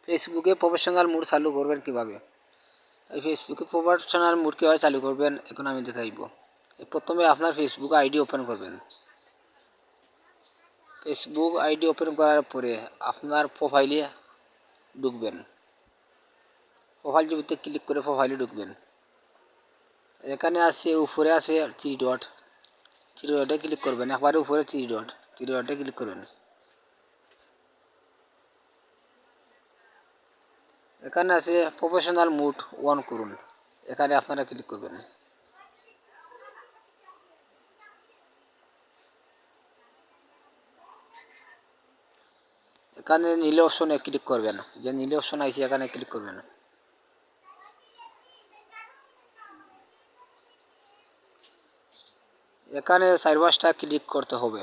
ফেসবুকে professional mood চালু করবেন কিভাবে? এই ফেসবুকে প্রফেশনাল মুড কীভাবে চালু করবেন এখন আমি দেখাইব। প্রথমে আপনার ফেসবুক আইডি ওপেন করবেন। ফেসবুক আইডি ওপেন করার পরে আপনার প্রোফাইলে ঢুকবেন। প্রোফাইল ছবিতে ক্লিক করে প্রোফাইলে ঢুকবেন। এখানে আছে উপরে আছে থ্রি ডট, থ্রি ডটে ক্লিক করবেন। একবারে উপরে থ্রি ডটে ক্লিক করবেন। এখানে আছে প্রফেশনাল মুড অন করুন, এখানে আপনারা ক্লিক করবেন। এখানে নীল অপশনে ক্লিক করবেন, যে নীল অপশন আছে এখানে ক্লিক করবেন। এখানে 4-5টা ক্লিক করতে হবে।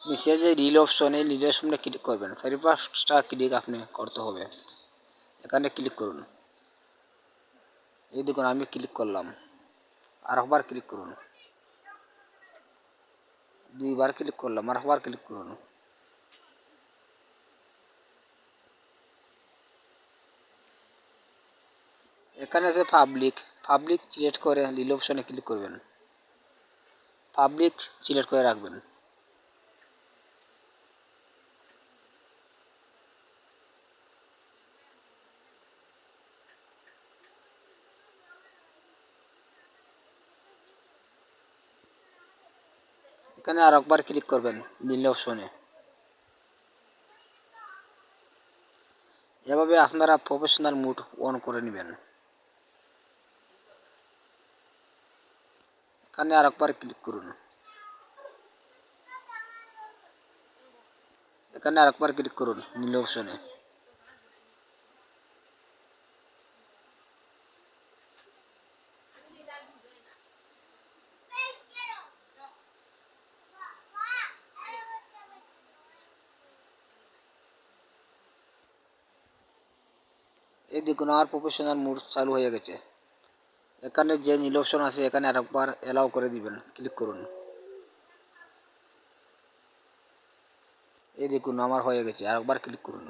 নিচে যে নীল অপশনে নীল অপশনে ক্লিক করবেন, 4-5টা ক্লিক আপনি করতে হবে। এখানে ক্লিক করুন। এই দেখুন আমি ক্লিক করলাম। আর একবার ক্লিক করুন। 2বার ক্লিক করলাম, আর একবার ক্লিক করুন। এখানে আছে পাবলিক সিলেক্ট করে নীল অপশনে ক্লিক করবেন। পাবলিক সিলেক্ট করে রাখবেন। এখানে আর একবার ক্লিক করবেন নীল অপশনে। এভাবে আপনারা প্রফেশনাল মুড অন করে নেবেন। এখানে আর একবার ক্লিক করুন। এখানে আর একবার ক্লিক করুন নীল অপশনে। এই দেখুন আমার প্রফেশনাল মুড চালু হয়ে গেছে। এখানে যে নীল অপশন আছে এখানে আরেকবার এলাও করে দিবেন, ক্লিক করুন। এই দেখুন আমার হয়ে গেছে, আরেকবার ক্লিক করুন।